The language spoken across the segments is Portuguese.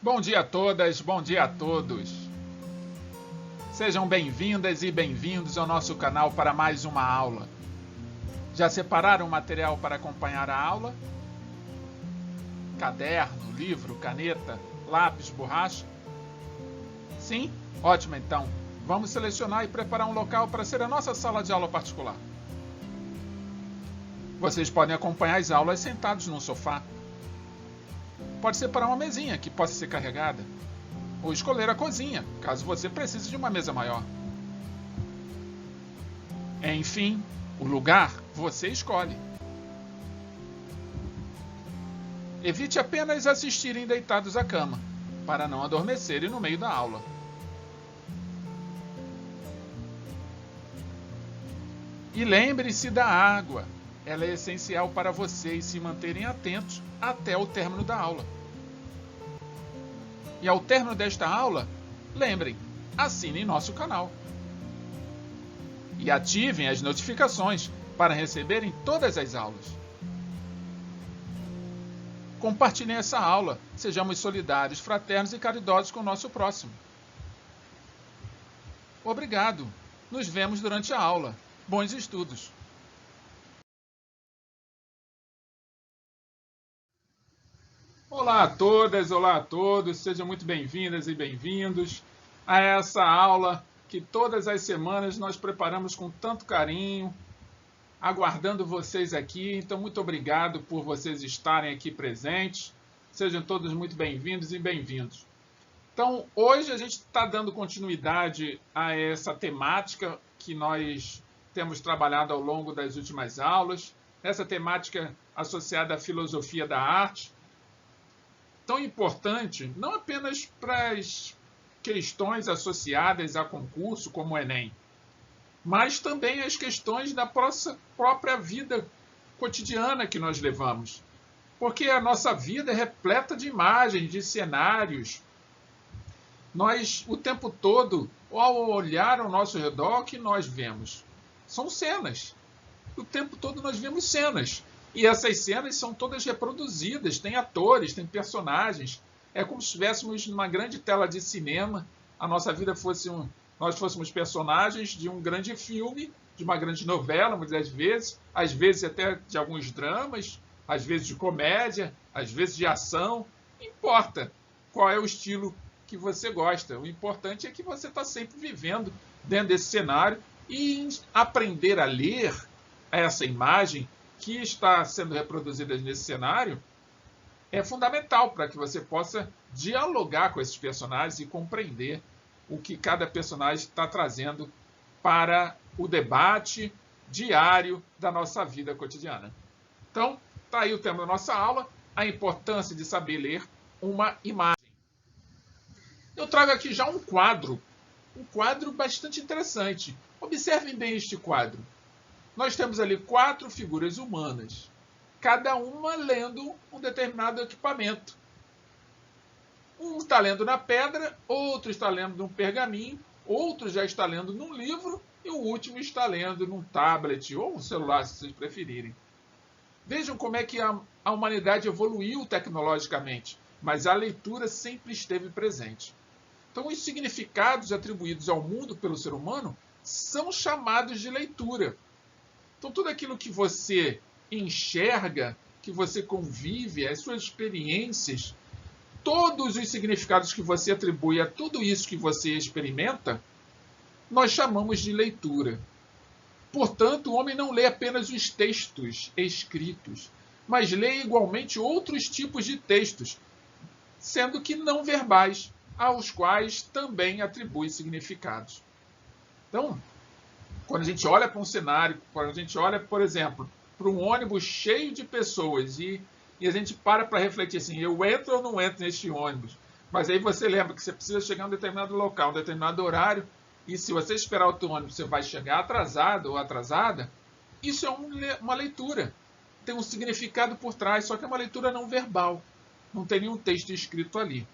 Bom dia a todas, bom dia a todos. Sejam bem-vindas e bem-vindos ao nosso canal para mais uma aula. Já separaram o material para acompanhar a aula? Caderno, livro, caneta, lápis, borracha? Sim? Ótimo então. Vamos selecionar e preparar um local para ser a nossa sala de aula particular. Vocês podem acompanhar as aulas sentados num sofá. Pode separar uma mesinha que possa ser carregada. Ou escolher a cozinha, caso você precise de uma mesa maior. Enfim, o lugar você escolhe. Evite apenas assistirem deitados à cama, para não adormecerem no meio da aula. E lembre-se da água. Ela é essencial para vocês se manterem atentos até o término da aula. E ao término desta aula, lembrem, assinem nosso canal. E ativem as notificações para receberem todas as aulas. Compartilhem essa aula, sejamos solidários, fraternos e caridosos com o nosso próximo. Obrigado. Nos vemos durante a aula. Bons estudos. Olá a todas, olá a todos, sejam muito bem-vindas e bem-vindos a essa aula que todas as semanas nós preparamos com tanto carinho, aguardando vocês aqui. Então, muito obrigado por vocês estarem aqui presentes. Sejam todos muito bem-vindos e bem-vindos. Então, hoje a gente está dando continuidade a essa temática que nós temos trabalhado ao longo das últimas aulas, essa temática associada à filosofia da arte, tão importante não apenas para as questões associadas a concurso, como o Enem, mas também as questões da nossa própria vida cotidiana que nós levamos. Porque a nossa vida é repleta de imagens, de cenários. Nós, o tempo todo, ao olhar ao nosso redor, o que nós vemos? São cenas. O tempo todo nós vemos cenas. E essas cenas são todas reproduzidas, tem atores, tem personagens. É como se estivéssemos numa grande tela de cinema, a nossa vida fosse nós fôssemos personagens de um grande filme, de uma grande novela, muitas vezes, às vezes até de alguns dramas, às vezes de comédia, às vezes de ação. Não importa qual é o estilo que você gosta. O importante é que você está sempre vivendo dentro desse cenário e aprender a ler essa imagem que está sendo reproduzida nesse cenário é fundamental para que você possa dialogar com esses personagens e compreender o que cada personagem está trazendo para o debate diário da nossa vida cotidiana. Então, está aí o tema da nossa aula, a importância de saber ler uma imagem. Eu trago aqui já um quadro bastante interessante. Observem bem este quadro. Nós temos ali 4 figuras humanas, cada uma lendo um determinado equipamento. Um está lendo na pedra, outro está lendo num pergaminho, outro já está lendo num livro e o último está lendo num tablet ou um celular, se vocês preferirem. Vejam como é que a humanidade evoluiu tecnologicamente, mas a leitura sempre esteve presente. Então, os significados atribuídos ao mundo pelo ser humano são chamados de leitura. Então, tudo aquilo que você enxerga, que você convive, as suas experiências, todos os significados que você atribui a tudo isso que você experimenta, nós chamamos de leitura. Portanto, o homem não lê apenas os textos escritos, mas lê igualmente outros tipos de textos, sendo que não verbais, aos quais também atribui significados. Então, quando a gente olha para um cenário, quando a gente olha, por exemplo, para um ônibus cheio de pessoas e a gente para refletir assim, eu entro ou não entro neste ônibus? Mas aí você lembra que você precisa chegar a um determinado local, um determinado horário, e se você esperar outro ônibus, você vai chegar atrasado ou atrasada. Isso é uma leitura. Tem um significado por trás, só que é uma leitura não verbal. Não tem nenhum texto escrito ali.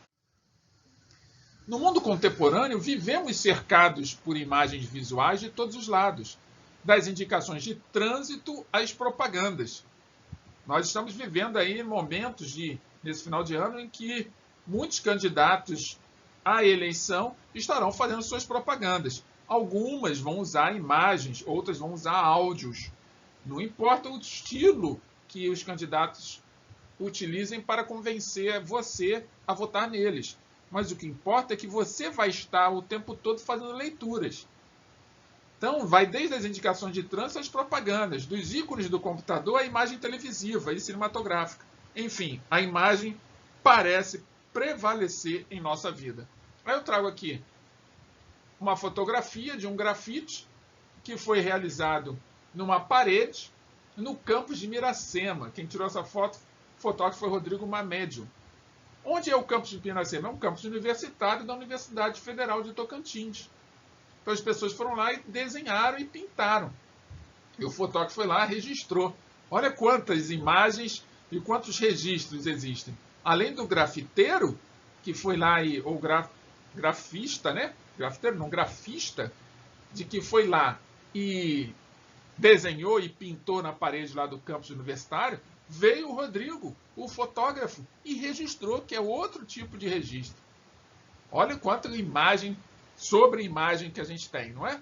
No mundo contemporâneo, vivemos cercados por imagens visuais de todos os lados, das indicações de trânsito às propagandas. Nós estamos vivendo aí momentos nesse final de ano em que muitos candidatos à eleição estarão fazendo suas propagandas. Algumas vão usar imagens, outras vão usar áudios. Não importa o estilo que os candidatos utilizem para convencer você a votar neles. Mas o que importa é que você vai estar o tempo todo fazendo leituras. Então, vai desde as indicações de trânsito às propagandas, dos ícones do computador à imagem televisiva e cinematográfica. Enfim, a imagem parece prevalecer em nossa vida. Aí eu trago aqui uma fotografia de um grafite que foi realizado numa parede no campus de Miracema. Quem tirou essa foto, o fotógrafo foi Rodrigo Mamédio. Onde é o campus de Miracema? É um campus universitário da Universidade Federal de Tocantins. Então as pessoas foram lá e desenharam e pintaram. E o fotógrafo foi lá e registrou. Olha quantas imagens e quantos registros existem. Além do grafiteiro, que foi lá ou grafista, né? Grafiteiro não, grafista, de que foi lá e desenhou e pintou na parede lá do campus universitário, veio o Rodrigo, o fotógrafo, e registrou, que é outro tipo de registro. Olha quanta imagem sobre imagem que a gente tem, não é?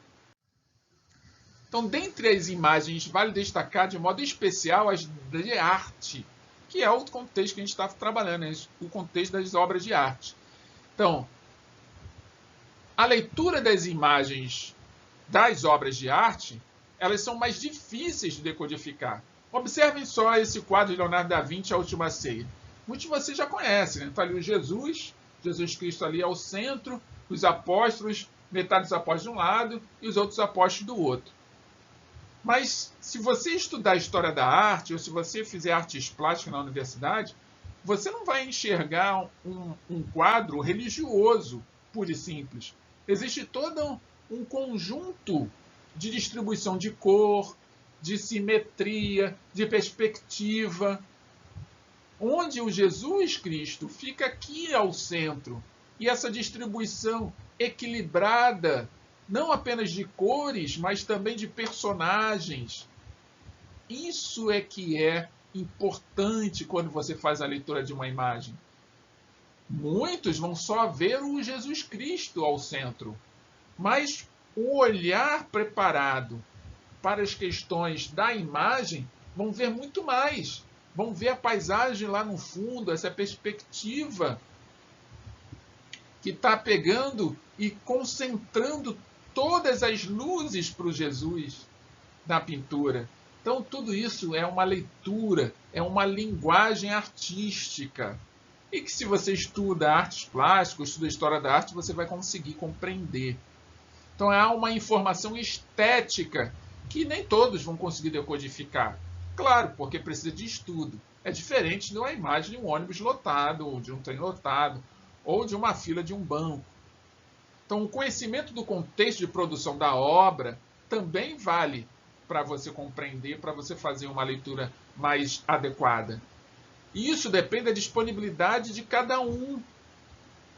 Então, dentre as imagens, vale destacar de modo especial as de arte, que é o contexto que a gente está trabalhando, né? O contexto das obras de arte. Então, a leitura das imagens das obras de arte, elas são mais difíceis de decodificar. Observem só esse quadro de Leonardo da Vinci, A Última Ceia. Muitos de vocês já conhecem, né? Está ali o Jesus Cristo ali ao centro, os apóstolos, metade dos apóstolos de um lado e os outros apóstolos do outro. Mas se você estudar a história da arte, ou se você fizer artes plásticas na universidade, você não vai enxergar um quadro religioso, puro e simples. Existe todo um conjunto de distribuição de cor, de simetria, de perspectiva, onde o Jesus Cristo fica aqui ao centro. E essa distribuição equilibrada, não apenas de cores, mas também de personagens. Isso é que é importante quando você faz a leitura de uma imagem. Muitos vão só ver o Jesus Cristo ao centro, mas o olhar preparado para as questões da imagem vão ver muito mais. Vão ver a paisagem lá no fundo, essa perspectiva que está pegando e concentrando todas as luzes para o Jesus na pintura. Então, tudo isso é uma leitura, é uma linguagem artística. E que se você estuda artes plásticas, estuda a história da arte, você vai conseguir compreender. Então, há uma informação estética que nem todos vão conseguir decodificar. Claro, porque precisa de estudo. É diferente de uma imagem de um ônibus lotado, ou de um trem lotado, ou de uma fila de um banco. Então, o conhecimento do contexto de produção da obra também vale para você compreender, para você fazer uma leitura mais adequada. E isso depende da disponibilidade de cada um,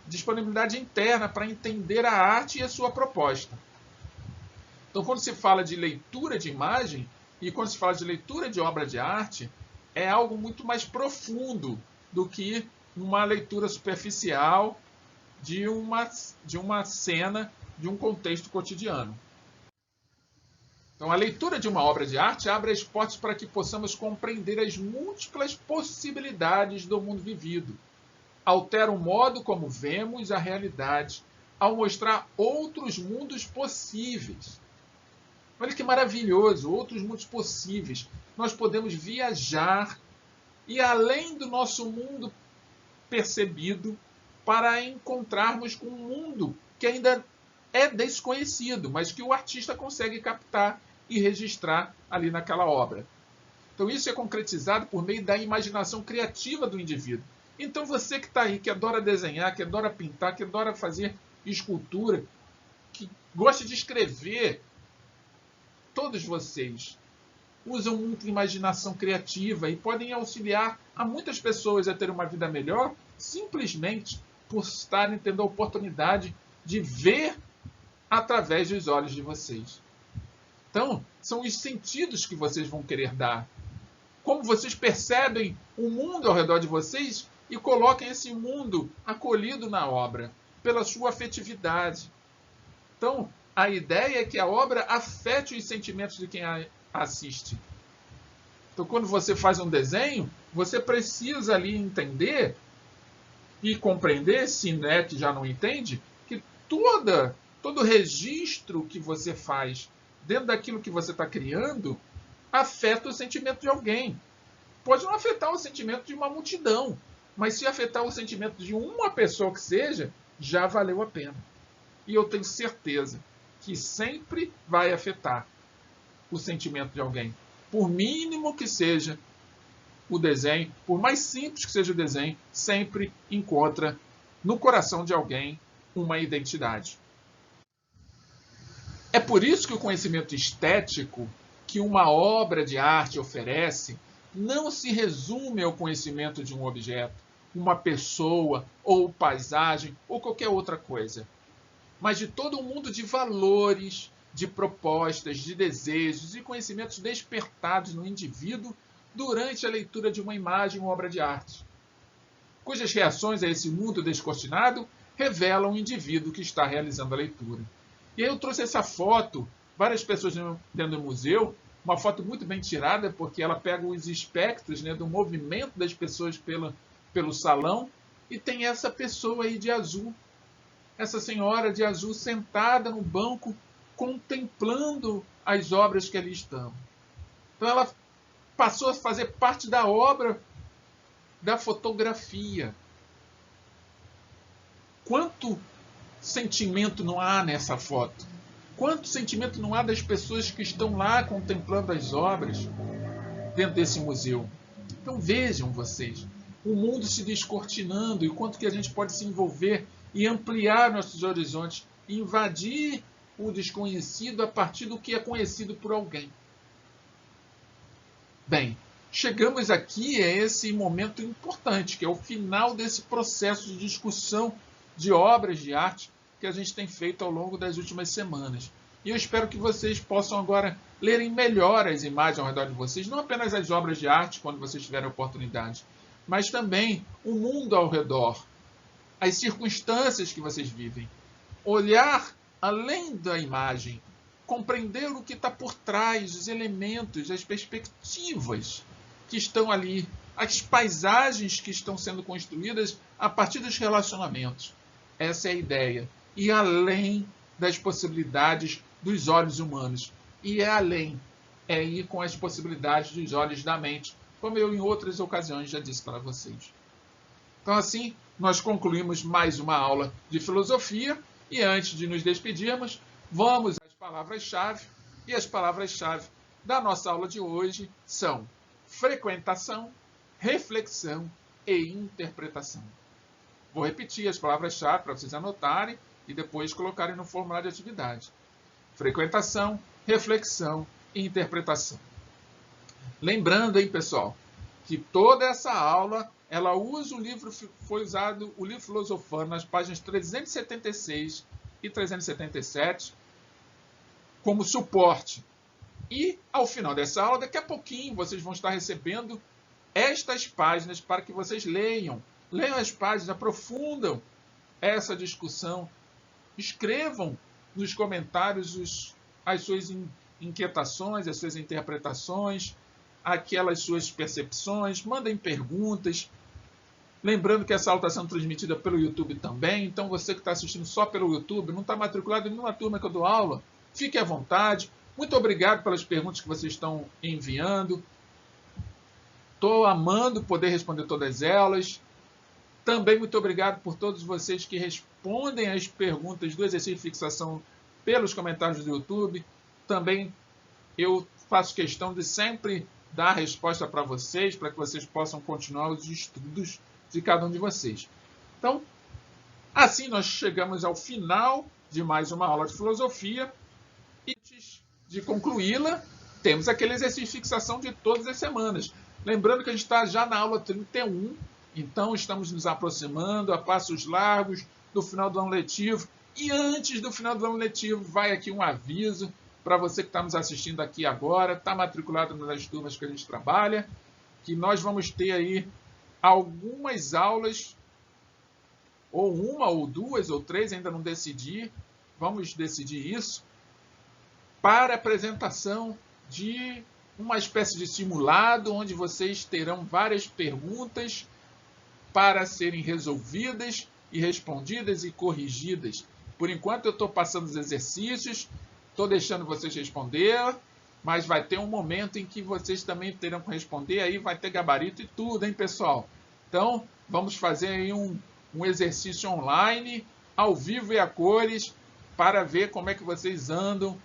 disponibilidade interna para entender a arte e a sua proposta. Então, quando se fala de leitura de imagem e quando se fala de leitura de obra de arte, é algo muito mais profundo do que uma leitura superficial de uma cena, de um contexto cotidiano. Então, a leitura de uma obra de arte abre as portas para que possamos compreender as múltiplas possibilidades do mundo vivido. Altera o modo como vemos a realidade, ao mostrar outros mundos possíveis. Olha que maravilhoso, outros mundos possíveis. Nós podemos viajar e além do nosso mundo percebido para encontrarmos com um mundo que ainda é desconhecido, mas que o artista consegue captar e registrar ali naquela obra. Então isso é concretizado por meio da imaginação criativa do indivíduo. Então você que está aí, que adora desenhar, que adora pintar, que adora fazer escultura, que gosta de escrever, todos vocês usam muito imaginação criativa e podem auxiliar a muitas pessoas a ter uma vida melhor simplesmente por estarem tendo a oportunidade de ver através dos olhos de vocês. Então, são os sentidos que vocês vão querer dar. Como vocês percebem o mundo ao redor de vocês, e coloquem esse mundo acolhido na obra, pela sua afetividade. Então, a ideia é que a obra afete os sentimentos de quem a assiste. Então, quando você faz um desenho, você precisa ali entender e compreender, se é que já não entende, que todo registro que você faz dentro daquilo que você está criando afeta o sentimento de alguém. Pode não afetar o sentimento de uma multidão, mas se afetar o sentimento de uma pessoa que seja, já valeu a pena. E eu tenho certeza que sempre vai afetar o sentimento de alguém. Por mínimo que seja o desenho, por mais simples que seja o desenho, sempre encontra no coração de alguém uma identidade. É por isso que o conhecimento estético que uma obra de arte oferece não se resume ao conhecimento de um objeto, uma pessoa, ou paisagem, ou qualquer outra coisa, mas de todo um mundo de valores, de propostas, de desejos e conhecimentos despertados no indivíduo durante a leitura de uma imagem ou obra de arte, cujas reações a esse mundo descortinado revelam o indivíduo que está realizando a leitura. E aí eu trouxe essa foto, várias pessoas dentro do museu, uma foto muito bem tirada, porque ela pega os espectros, né, do movimento das pessoas pelo salão, e tem essa pessoa aí de azul, essa senhora de azul sentada no banco, contemplando as obras que ali estão. Então ela passou a fazer parte da obra da fotografia. Quanto sentimento não há nessa foto? Quanto sentimento não há das pessoas que estão lá contemplando as obras dentro desse museu? Então vejam vocês, o mundo se descortinando e o quanto que a gente pode se envolver e ampliar nossos horizontes, invadir o desconhecido a partir do que é conhecido por alguém. Bem, chegamos aqui a esse momento importante, que é o final desse processo de discussão de obras de arte que a gente tem feito ao longo das últimas semanas. E eu espero que vocês possam agora lerem melhor as imagens ao redor de vocês, não apenas as obras de arte, quando vocês tiverem oportunidade, mas também o mundo ao redor, as circunstâncias que vocês vivem. Olhar além da imagem, compreender o que está por trás, os elementos, as perspectivas que estão ali, as paisagens que estão sendo construídas a partir dos relacionamentos. Essa é a ideia. E além das possibilidades dos olhos humanos. E é além, é ir com as possibilidades dos olhos da mente, como eu em outras ocasiões já disse para vocês. Então assim, nós concluímos mais uma aula de filosofia e antes de nos despedirmos, vamos às palavras-chave. E as palavras-chave da nossa aula de hoje são frequentação, reflexão e interpretação. Vou repetir as palavras-chave para vocês anotarem e depois colocarem no formulário de atividade. Frequentação, reflexão e interpretação. Lembrando, hein, pessoal, que toda essa aula, ela usa o livro, foi usado o livro Filosofando nas páginas 376 e 377 como suporte. E, ao final dessa aula, daqui a pouquinho, vocês vão estar recebendo estas páginas para que vocês leiam. Leiam as páginas, aprofundam essa discussão. Escrevam nos comentários as suas inquietações, as suas interpretações, aquelas suas percepções, mandem perguntas. Lembrando que essa aula está sendo transmitida pelo YouTube também, então você que está assistindo só pelo YouTube, não está matriculado em nenhuma turma que eu dou aula, fique à vontade. Muito obrigado pelas perguntas que vocês estão enviando. Estou amando poder responder todas elas. Também muito obrigado por todos vocês que respondem as perguntas do exercício de fixação pelos comentários do YouTube. Também eu faço questão de sempre dar a resposta para vocês, para que vocês possam continuar os estudos de cada um de vocês. Então, assim nós chegamos ao final de mais uma aula de filosofia. E antes de concluí-la, temos aquele exercício de fixação de todas as semanas. Lembrando que a gente está já na aula 31, então estamos nos aproximando a passos largos do final do ano letivo. E antes do final do ano letivo, vai aqui um aviso para você que está nos assistindo aqui agora, está matriculado nas turmas que a gente trabalha, que nós vamos ter aí algumas aulas, ou uma, ou duas, ou três, ainda não decidi, vamos decidir isso, para apresentação de uma espécie de simulado, onde vocês terão várias perguntas para serem resolvidas e respondidas e corrigidas. Por enquanto eu estou passando os exercícios, estou deixando vocês responder, mas vai ter um momento em que vocês também terão que responder, aí vai ter gabarito e tudo, hein, pessoal? Então, vamos fazer aí um exercício online, ao vivo e a cores, para ver como é que vocês andam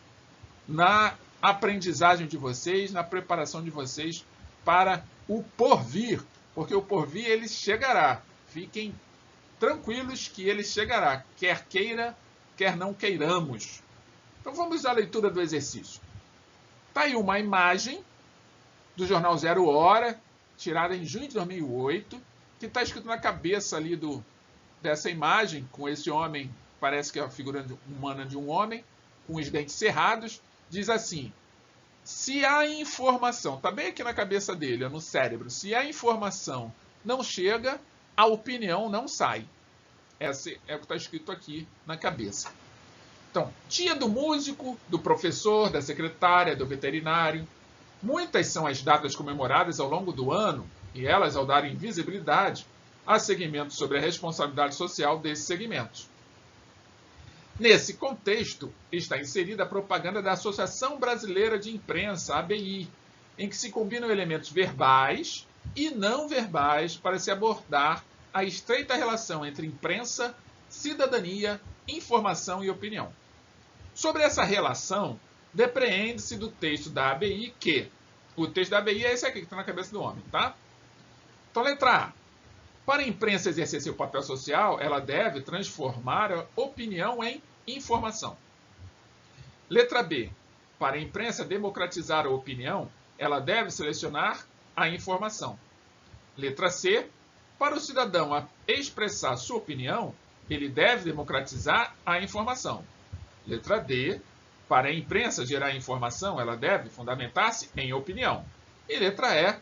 na aprendizagem de vocês, na preparação de vocês para o porvir, porque o porvir ele chegará. Fiquem tranquilos que ele chegará, quer queira, quer não queiramos. Então vamos à leitura do exercício. Está aí uma imagem do jornal Zero Hora, tirada em junho de 2008, que está escrito na cabeça ali dessa imagem, com esse homem, parece que é a figura humana de um homem, com os dentes cerrados, diz assim: se a informação, está bem aqui na cabeça dele, no cérebro, se a informação não chega, a opinião não sai. Esse é o que está escrito aqui na cabeça. Então, dia do músico, do professor, da secretária, do veterinário. Muitas são as datas comemoradas ao longo do ano, e elas, ao darem visibilidade, há segmentos sobre a responsabilidade social desses segmentos. Nesse contexto, está inserida a propaganda da Associação Brasileira de Imprensa, ABI, em que se combinam elementos verbais e não verbais para se abordar a estreita relação entre imprensa, cidadania, informação e opinião. Sobre essa relação, depreende-se do texto da ABI que... O texto da ABI é esse aqui que está na cabeça do homem, tá? Então, letra A. Para a imprensa exercer seu papel social, ela deve transformar a opinião em informação. Letra B. Para a imprensa democratizar a opinião, ela deve selecionar a informação. Letra C. Para o cidadão expressar sua opinião, ele deve democratizar a informação. Letra D. Para a imprensa gerar informação, ela deve fundamentar-se em opinião. E letra E.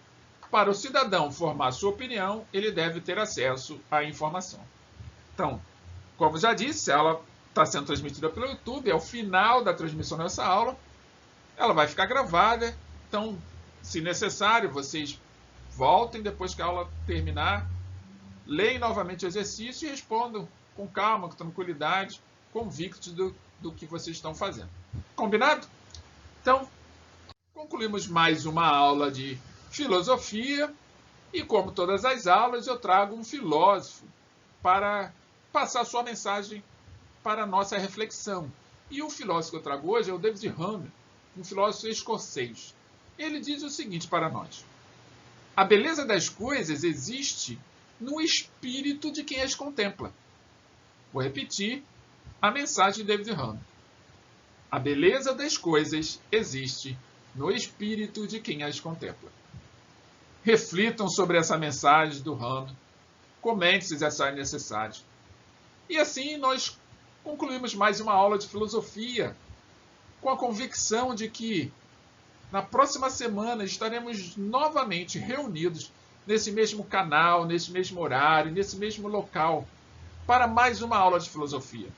Para o cidadão formar sua opinião, ele deve ter acesso à informação. Então, como já disse, a aula está sendo transmitida pelo YouTube, é o final da transmissão dessa aula. Ela vai ficar gravada, então, se necessário, vocês voltem depois que a aula terminar, leem novamente o exercício e respondam com calma, com tranquilidade, convictos do que vocês estão fazendo. Combinado? Então, concluímos mais uma aula de filosofia e, como todas as aulas, eu trago um filósofo para passar sua mensagem para a nossa reflexão. E o filósofo que eu trago hoje é o David Hume, um filósofo escocês. Ele diz o seguinte para nós: a beleza das coisas existe no espírito de quem as contempla. Vou repetir a mensagem de David Hume. A beleza das coisas existe no espírito de quem as contempla. Reflitam sobre essa mensagem do Hume, comente se acharem necessário. E assim nós concluímos mais uma aula de filosofia, com a convicção de que na próxima semana estaremos novamente reunidos nesse mesmo canal, nesse mesmo horário, nesse mesmo local, para mais uma aula de filosofia.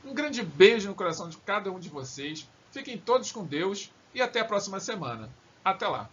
Um grande beijo no coração de cada um de vocês. Fiquem todos com Deus e até a próxima semana. Até lá!